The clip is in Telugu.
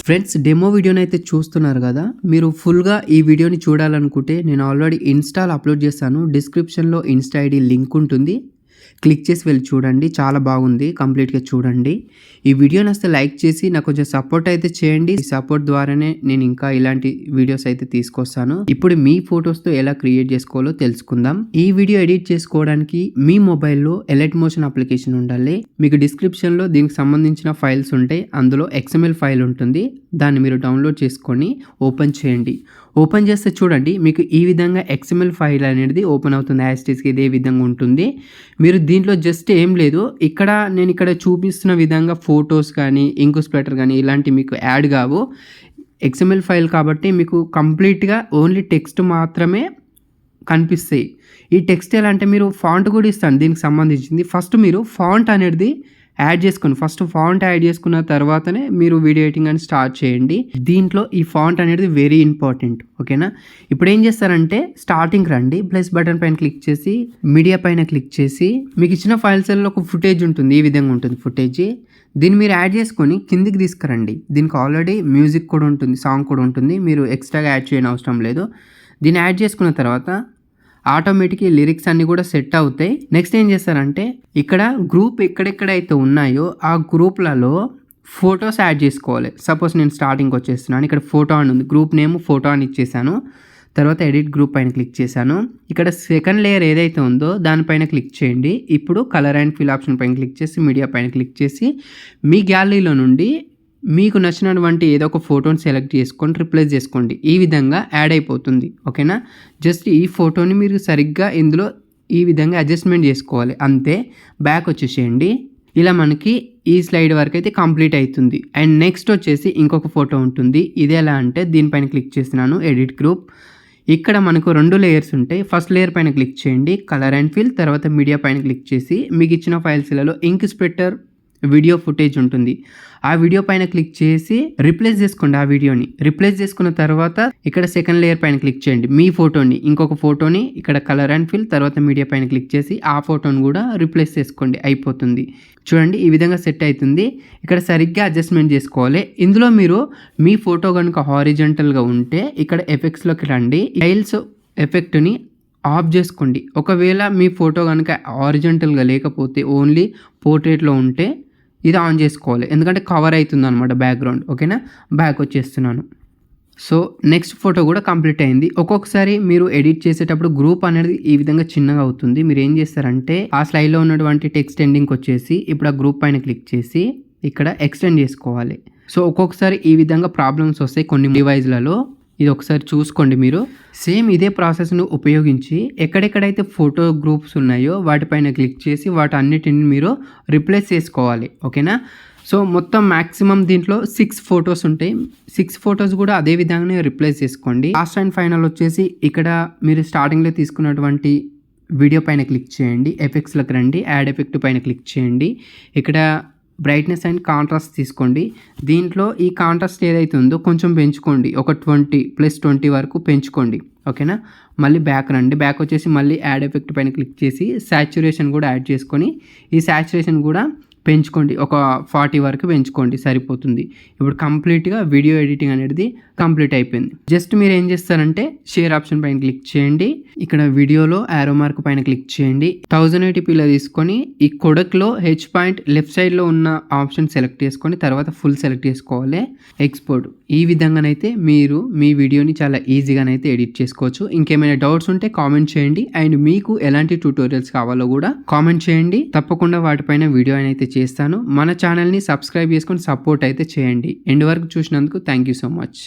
ఫ్రెండ్స్, డెమో వీడియోని అయితే చూస్తున్నారు కదా. మీరు ఫుల్గా ఈ వీడియోని చూడాలనుకుంటే నేను ఆల్రెడీ ఇన్స్టాలో అప్లోడ్ చేశాను. డిస్క్రిప్షన్లో ఇన్స్టా ఐడి లింక్ ఉంటుంది, క్లిక్ చేసి వెళ్ళి చూడండి. చాలా బాగుంది, కంప్లీట్గా చూడండి. ఈ వీడియోని వస్తే లైక్ చేసి నాకు కొంచెం సపోర్ట్ అయితే చేయండి. ఈ సపోర్ట్ ద్వారానే నేను ఇంకా ఇలాంటి వీడియోస్ అయితే తీసుకొస్తాను. ఇప్పుడు మీ ఫొటోస్తో ఎలా క్రియేట్ చేసుకోవాలో తెలుసుకుందాం. ఈ వీడియో ఎడిట్ చేసుకోవడానికి మీ మొబైల్లో ఎలైట్ మోషన్ అప్లికేషన్ ఉండాలి. మీకు డిస్క్రిప్షన్లో దీనికి సంబంధించిన ఫైల్స్ ఉంటాయి. అందులో XML ఫైల్ ఉంటుంది, దాన్ని మీరు డౌన్లోడ్ చేసుకొని ఓపెన్ చేయండి. ఓపెన్ చేస్తే చూడండి, మీకు ఈ విధంగా XML ఫైల్ అనేది ఓపెన్ అవుతుంది. యాస్టీస్కి ఇదే విధంగా ఉంటుంది. మీరు దీంట్లో జస్ట్ ఏం లేదు, నేను ఇక్కడ చూపిస్తున్న విధంగా ఫొటోస్ కానీ ఇంకు స్ప్లెటర్ కానీ ఇలాంటి మీకు యాడ్ కావు. XML ఫైల్ కాబట్టి మీకు కంప్లీట్గా ఓన్లీ టెక్స్ట్ మాత్రమే కనిపిస్తాయి. ఈ టెక్స్ట్ ఎలా అంటే, మీరు ఫాంట్ కూడా ఇస్తాను దీనికి సంబంధించింది. ఫస్ట్ మీరు ఫాంట్ అనేది యాడ్ చేసుకోండి. ఫస్ట్ ఫాంట్ యాడ్ చేసుకున్న తర్వాతనే మీరు వీడియో ఎడిటింగ్ అని స్టార్ట్ చేయండి. దీంట్లో ఈ ఫాంట్ అనేది వెరీ ఇంపార్టెంట్, ఓకేనా. ఇప్పుడు ఏం చేస్తారంటే, స్టార్టింగ్ రండి, ప్లస్ బటన్ పైన క్లిక్ చేసి మీడియా పైన క్లిక్ చేసి మీకు ఇచ్చిన ఫైల్స్లో ఒక ఫుటేజ్ ఉంటుంది, ఈ విధంగా ఉంటుంది ఫుటేజ్. దీన్ని మీరు యాడ్ చేసుకొని కిందికి తీసుకురండి. దీనికి ఆల్రెడీ మ్యూజిక్ కూడా ఉంటుంది, సాంగ్ కూడా ఉంటుంది, మీరు ఎక్స్ట్రాగా యాడ్ చేయని అవసరం లేదు. దీన్ని యాడ్ చేసుకున్న తర్వాత ఆటోమేటిక్గా లిరిక్స్ అన్నీ కూడా సెట్ అవుతాయి. నెక్స్ట్ ఏం చేస్తారంటే, ఇక్కడ గ్రూప్ ఎక్కడెక్కడైతే ఉన్నాయో ఆ గ్రూప్లలో ఫొటోస్ యాడ్ చేసుకోవాలి. సపోజ్ నేను స్టార్టింగ్ వచ్చేస్తున్నాను, ఇక్కడ ఫోటో అని ఉంది, గ్రూప్ నేమ్ ఫోటో అని ఇచ్చేసాను. తర్వాత ఎడిట్ గ్రూప్ పైన క్లిక్ చేశాను. ఇక్కడ సెకండ్ లేయర్ ఏదైతే ఉందో దానిపైన క్లిక్ చేయండి. ఇప్పుడు కలర్ అండ్ ఫిల్ ఆప్షన్ పైన క్లిక్ చేసి మీడియా పైన క్లిక్ చేసి మీ గ్యాలరీలో నుండి మీకు నచ్చినటువంటి ఏదో ఒక ఫోటోని సెలెక్ట్ చేసుకొని రిప్లేస్ చేసుకోండి. ఈ విధంగా యాడ్ అయిపోతుంది, ఓకేనా. జస్ట్ ఈ ఫోటోని మీరు సరిగ్గా ఇందులో ఈ విధంగా అడ్జస్ట్మెంట్ చేసుకోవాలి, అంతే. బ్యాక్ వచ్చేసేయండి. ఇలా మనకి ఈ స్లైడ్ వరకు అయితే కంప్లీట్ అవుతుంది. అండ్ నెక్స్ట్ వచ్చేసి ఇంకొక ఫోటో ఉంటుంది. ఇది ఎలా అంటే, దీనిపైన క్లిక్ చేస్తున్నాను, ఎడిట్ గ్రూప్. ఇక్కడ మనకు 2 లేయర్స్ ఉంటాయి. ఫస్ట్ లేయర్ పైన క్లిక్ చేయండి, కలర్ అండ్ ఫిల్. తర్వాత మీడియా పైన క్లిక్ చేసి మీకు ఇచ్చిన ఫైల్స్లలో ఇంక్ స్ప్లిట్టర్ వీడియో ఫుటేజ్ ఉంటుంది, ఆ వీడియో పైన క్లిక్ చేసి రిప్లేస్ చేసుకోండి. ఆ వీడియోని రిప్లేస్ చేసుకున్న తర్వాత ఇక్కడ సెకండ్ లేయర్ పైన క్లిక్ చేయండి, మీ ఫోటోని ఇంకొక ఫోటోని ఇక్కడ కలర్ అండ్ ఫిల్ తర్వాత మీడియా పైన క్లిక్ చేసి ఆ ఫోటోని కూడా రిప్లేస్ చేసుకోండి, అయిపోతుంది. చూడండి, ఈ విధంగా సెట్ అవుతుంది. ఇక్కడ సరిగ్గా అడ్జస్ట్మెంట్ చేసుకోవాలి. ఇందులో మీరు మీ ఫోటో కనుక హారిజంటల్గా ఉంటే ఇక్కడ ఎఫెక్ట్స్లోకి రండి, టైల్స్ ఎఫెక్ట్ని ఆఫ్ చేసుకోండి. ఒకవేళ మీ ఫోటో కనుక హారిజంటల్గా లేకపోతే ఓన్లీ పోర్ట్రేట్లో ఉంటే ఇది ఆన్ చేసుకోవాలి, ఎందుకంటే కవర్ అవుతుంది అనమాట బ్యాక్గ్రౌండ్, ఓకేనా. బ్యాక్ వచ్చేస్తున్నాను. సో నెక్స్ట్ ఫోటో కూడా కంప్లీట్ అయింది. ఒక్కొక్కసారి మీరు ఎడిట్ చేసేటప్పుడు గ్రూప్ అనేది ఈ విధంగా చిన్నగా అవుతుంది. మీరు ఏం చేస్తారంటే, ఆ స్లైడ్లో ఉన్నటువంటి టెక్స్ట్ ఎండింగ్కి వచ్చేసి ఇప్పుడు ఆ గ్రూప్ పైన క్లిక్ చేసి ఇక్కడ ఎక్స్టెండ్ చేసుకోవాలి. సో ఒక్కొక్కసారి ఈ విధంగా ప్రాబ్లమ్స్ వస్తాయి కొన్ని డివైజ్లలో. ఇది ఒకసారి చూసుకోండి మీరు. సేమ్ ఇదే ప్రాసెస్ను ఉపయోగించి ఎక్కడెక్కడైతే ఫోటో గ్రూప్స్ ఉన్నాయో వాటిపైన క్లిక్ చేసి వాటన్నిటిని మీరు రిప్లేస్ చేసుకోవాలి, ఓకేనా. సో మొత్తం మ్యాక్సిమం దీంట్లో 6 ఫొటోస్ ఉంటాయి. 6 ఫొటోస్ కూడా అదే విధంగానే రిప్లేస్ చేసుకోండి. లాస్ట్ అండ్ ఫైనల్ వచ్చేసి ఇక్కడ మీరు స్టార్టింగ్లో తీసుకున్నటువంటి వీడియో పైన క్లిక్ చేయండి, ఎఫెక్ట్స్లోకి రండి, యాడ్ ఎఫెక్ట్ పైన క్లిక్ చేయండి. ఇక్కడ బ్రైట్నెస్ అండ్ కాంట్రాస్ట్ తీసుకోండి. దీంట్లో ఈ కాంట్రాస్ట్ ఏదైతే ఉందో కొంచెం పెంచుకోండి, ఒక 20+20 వరకు పెంచుకోండి, ఓకేనా. మళ్ళీ బ్యాక్ రండి, బ్యాక్ వచ్చేసి మళ్ళీ యాడ్ ఎఫెక్ట్ పైన క్లిక్ చేసి సాచురేషన్ కూడా యాడ్ చేసుకొని ఈ సాచురేషన్ కూడా పెంచుకోండి, ఒక 40 వరకు పెంచుకోండి, సరిపోతుంది. ఇప్పుడు కంప్లీట్గా వీడియో ఎడిటింగ్ అనేది కంప్లీట్ అయిపోయింది. జస్ట్ మీరు ఏం చేస్తారంటే షేర్ ఆప్షన్ పైన క్లిక్ చేయండి, ఇక్కడ వీడియోలో యారో మార్క్ పైన క్లిక్ చేయండి, 1080pలో తీసుకొని ఈ కొడక్లో H పాయింట్ లెఫ్ట్ సైడ్లో ఉన్న ఆప్షన్ సెలెక్ట్ చేసుకొని తర్వాత ఫుల్ సెలెక్ట్ చేసుకోవాలి, ఎక్స్పోర్ట్. ఈ విధంగానైతే మీరు మీ వీడియోని చాలా ఈజీగానైతే ఎడిట్ చేసుకోవచ్చు. ఇంకేమైనా డౌట్స్ ఉంటే కామెంట్ చేయండి. అండ్ మీకు ఎలాంటి ట్యూటోరియల్స్ కావాలో కూడా కామెంట్ చేయండి, తప్పకుండా వాటిపైన వీడియో అయితే చేస్తాను. మన ఛానల్ని సబ్స్క్రైబ్ చేసుకొని సపోర్ట్ అయితే చేయండి. ఎండ్ వరకు చూసినందుకు థ్యాంక్ యూ సో మచ్.